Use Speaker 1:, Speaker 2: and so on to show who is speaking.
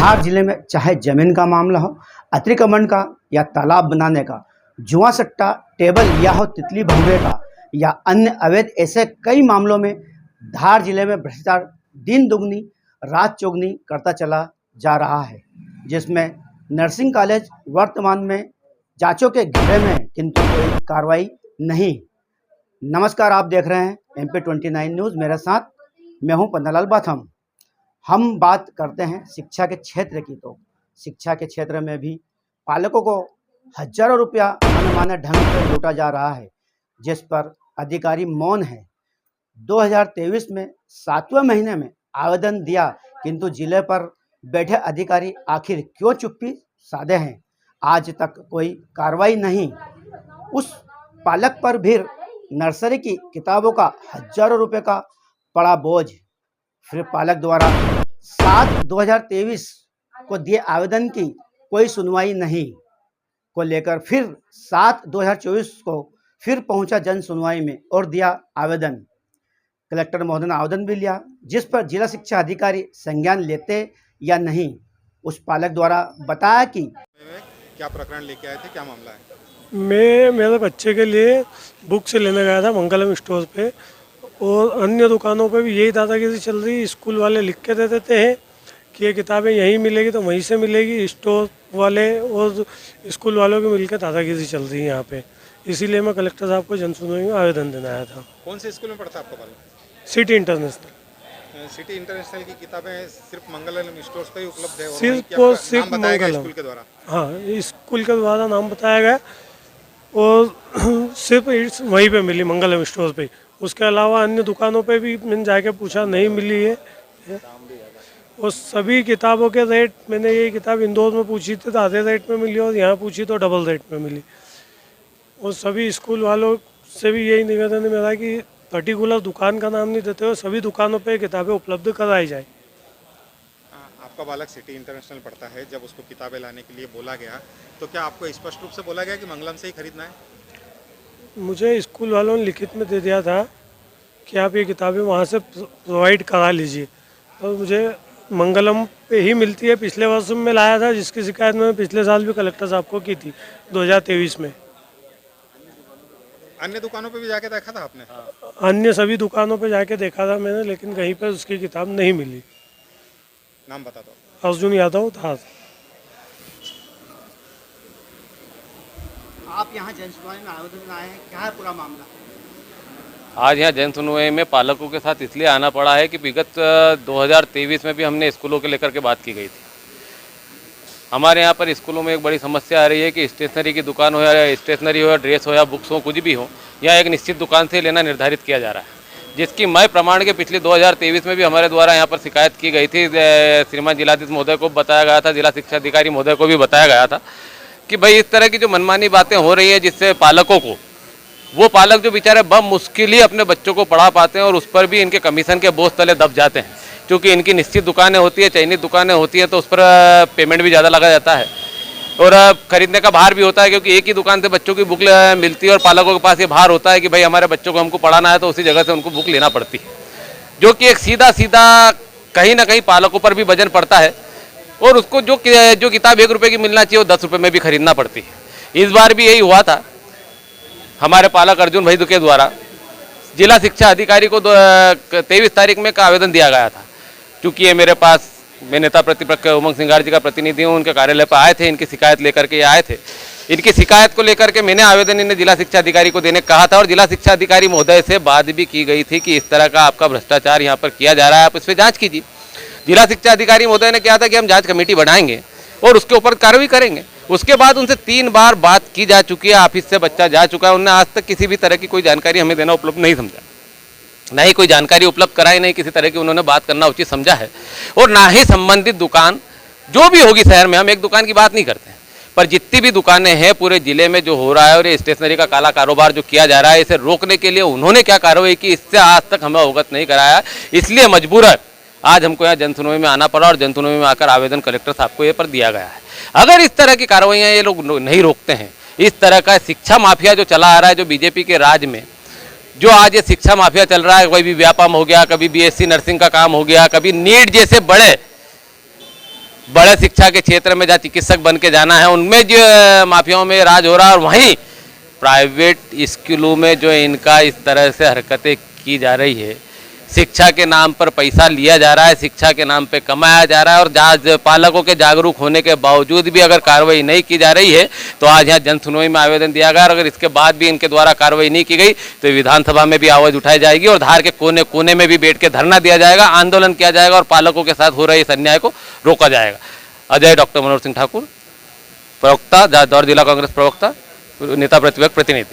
Speaker 1: धार जिले में चाहे जमीन का मामला हो, अतिक्रमण का या तालाब बनाने का, जुआ सट्टा, टेबल या हो तितली भंगड़े का या अन्य अवैध, ऐसे कई मामलों में धार जिले में भ्रष्टाचार दिन दुगनी रात चौगनी करता चला जा रहा है, जिसमें नर्सिंग कॉलेज वर्तमान में जांचों के घेरे में है, किंतु कोई कार्रवाई नहीं। नमस्कार, आप देख रहे हैं MP29 न्यूज़। मेरे साथ मैं हूं पन्नालाल बाथम। हम बात करते हैं शिक्षा के क्षेत्र की। तो शिक्षा के क्षेत्र में भी पालकों को हजारों रुपया मनमाने ढंग से लूटा जा रहा है, जिस पर अधिकारी मौन है। 2023 में 7वें महीने में आवेदन दिया, किंतु जिले पर बैठे अधिकारी आखिर क्यों चुप्पी साधे हैं? आज तक कोई कार्रवाई नहीं। उस पालक पर भी नर्सरी की किताबों का हजारों रुपए का पड़ा बोझ। फिर पालक द्वारा 7/2023 को दिए आवेदन की कोई सुनवाई नहीं को लेकर फिर 7/2024 को फिर पहुंचा जन सुनवाई में और दिया आवेदन। कलेक्टर महोदय ने आवेदन भी लिया, जिस पर जिला शिक्षा अधिकारी संज्ञान लेते या नहीं। उस पालक द्वारा बताया कि
Speaker 2: क्या प्रकरण लेके आए थे, क्या मामला है?
Speaker 3: मैं मेरे बच्चे के लिए बुक से लेने गया था मंगलम स्टोर पे, और अन्य दुकानों पे भी यही दादागिरी चल रही। स्कूल वाले लिख के दे देते हैं कि ये किताबें यहीं मिलेगी तो वहीं से मिलेगी। स्टोर वाले और स्कूल वालों की मिलकर दादागिरी चल रही है यहाँ पे। इसीलिए मैं कलेक्टर साहब को जन सुनवाई में आवेदन देने आया था।
Speaker 2: कौन से स्कूल में पढ़ता है आपका बालक?
Speaker 3: City international.
Speaker 2: सिटी इंटरनेशनल की किताबें सिर्फ मंगलम स्टोर्स पे ही उपलब्ध है?
Speaker 3: सिर्फ और सिर्फ मंगलम
Speaker 2: स्कूल के द्वारा?
Speaker 3: हाँ, स्कूल के द्वारा नाम बताया गया और सिर्फ वहीं पे मिली, मंगलम स्टोर पे। उसके अलावा अन्य दुकानों पे भी मैंने जाके पूछा, नहीं मिली है। और सभी किताबों के रेट, मैंने ये किताब इंदौर में पूछी थी तो आधे रेट में मिली, और यहाँ पूछी तो डबल रेट में मिली। और सभी स्कूल वालों से भी यही निवेदन है मेरा कि पर्टिकुलर दुकान का नाम नहीं देते हुए सभी दुकानों पे किताबें उपलब्ध कराई जाए।
Speaker 2: आपका बालक सिटी इंटरनेशनल पढ़ता है, जब उसको किताबें लाने के लिए बोला गया तो क्या आपको स्पष्ट रूप से बोला गया कि मंगलम से ही खरीदना है?
Speaker 3: मुझे स्कूल वालों ने लिखित में दे दिया था कि आप ये किताबें वहाँ से प्रोवाइड करा लीजिए, और मुझे मंगलम पे ही मिलती है। पिछले वर्ष में लाया था, जिसकी शिकायत मैंने पिछले साल भी कलेक्टर साहब को की थी 2023 में।
Speaker 2: अन्य दुकानों पे भी जाके देखा था आपने?
Speaker 3: अन्य सभी दुकानों पे जाके देखा था मैंने, लेकिन कहीं पर उसकी किताब नहीं मिली।
Speaker 2: नाम बता दो।
Speaker 3: अर्जुन यादव था।
Speaker 1: आप यहाँ जन सुनवाई में आवेदन आए हैं, क्या है पूरा मामला?
Speaker 4: आज यहाँ जन सुनवाई में पालकों के साथ इसलिए आना पड़ा है कि विगत 2023 में भी हमने स्कूलों के लेकर के बात की गई थी। हमारे यहाँ पर स्कूलों में एक बड़ी समस्या आ रही है कि स्टेशनरी की दुकान हो या स्टेशनरी हो या ड्रेस हो या बुक्स हो, कुछ भी हो, यहाँ एक निश्चित दुकान से लेना निर्धारित किया जा रहा है, जिसकी मैं प्रमाण के पिछले 2023 में भी हमारे द्वारा यहाँ पर शिकायत की गई थी। श्रीमान जिलाधीश महोदय को बताया गया था, जिला शिक्षा अधिकारी महोदय को भी बताया गया था कि भाई इस तरह की जो मनमानी बातें हो रही हैं, जिससे पालकों को, वो पालक जो बेचारे बहुत मुश्किल ही अपने बच्चों को पढ़ा पाते हैं और उस पर भी इनके कमीशन के बोझ तले दब जाते हैं। क्योंकि इनकी निश्चित दुकानें होती है, चयनित दुकानें होती हैं, तो उस पर पेमेंट भी ज़्यादा लगा जाता है और खरीदने का भार भी होता है, क्योंकि एक ही दुकान से बच्चों की बुक मिलती है और पालकों के पास ये भार होता है कि भाई हमारे बच्चों को हमको पढ़ाना है, तो उसी जगह से उनको बुक लेना पड़ती है, जो कि एक सीधा सीधा कहीं ना कहीं पालकों पर भी वजन पड़ता है। और उसको जो किताब 1 रुपये की मिलना चाहिए वो 10 रुपये में भी खरीदना पड़ती है। इस बार भी यही हुआ था। हमारे पालक अर्जुन भाई के द्वारा जिला शिक्षा अधिकारी को 23 तारीख में का आवेदन दिया गया था। क्योंकि ये मेरे पास, मैं नेता प्रतिपक्ष उमंग सिंगार जी का प्रतिनिधि हूँ, उनके कार्यालय पर आए थे, इनकी शिकायत लेकर के आए थे। इनकी शिकायत को लेकर के मैंने आवेदन इन्हें जिला शिक्षा अधिकारी को देने कहा था, और जिला शिक्षा अधिकारी महोदय से बात भी की गई थी कि इस तरह का आपका भ्रष्टाचार यहाँ पर किया जा रहा है, आप इस पर जाँच कीजिए। जिला शिक्षा अधिकारी महोदय ने कहा था कि हम जांच कमेटी बनाएंगे और उसके ऊपर कार्रवाई करेंगे। उसके बाद उनसे 3 बार बात की जा चुकी है, ऑफिस से बच्चा जा चुका है, उन्होंने आज तक किसी भी तरह की कोई जानकारी हमें देना उपलब्ध नहीं समझा, ना ही कोई जानकारी उपलब्ध कराई, नहीं किसी तरह की उन्होंने बात करना उचित समझा है। और ना ही संबंधित दुकान जो भी होगी शहर में, हम एक दुकान की बात नहीं करते हैं, पर जितनी भी दुकानें हैं पूरे जिले में जो हो रहा है और ये स्टेशनरी का काला कारोबार जो किया जा रहा है, इसे रोकने के लिए उन्होंने क्या कार्रवाई की, इससे आज तक हमें अवगत नहीं कराया। इसलिए मजबूरन आज हमको यहाँ जन सुनवाई में आना पड़ा और जन सुनवाई में आकर आवेदन कलेक्टर साहब को ये पर दिया गया है। अगर इस तरह की कार्रवाइयाँ ये लोग नहीं रोकते हैं, इस तरह का शिक्षा माफिया जो चला आ रहा है, जो बीजेपी के राज में जो आज ये शिक्षा माफिया चल रहा है, कभी व्यापम हो गया, कभी BSc नर्सिंग का काम हो गया, कभी नीट जैसे बड़े बड़े शिक्षा के क्षेत्र में जहाँ चिकित्सक बन के जाना है उनमें जो माफियाओं में राज हो रहा है, और वहीं प्राइवेट स्कूलों में जो इनका इस तरह से हरकतें की जा रही है, शिक्षा के नाम पर पैसा लिया जा रहा है, शिक्षा के नाम पे कमाया जा रहा है, और पालकों के जागरूक होने के बावजूद भी अगर कार्रवाई नहीं की जा रही है तो आज यहाँ जन सुनवाई में आवेदन दिया गया, और अगर इसके बाद भी इनके द्वारा कार्रवाई नहीं की गई तो विधानसभा में भी आवाज़ उठाई जाएगी और धार के कोने कोने में भी बैठ के धरना दिया जाएगा, आंदोलन किया जाएगा और पालकों के साथ हो रहे इस अन्याय को रोका जाएगा। अजय डॉक्टर मनोहर सिंह ठाकुर, प्रवक्ता, दौर जिला कांग्रेस प्रवक्ता, नेता प्रतिपक्ष प्रतिनिधि।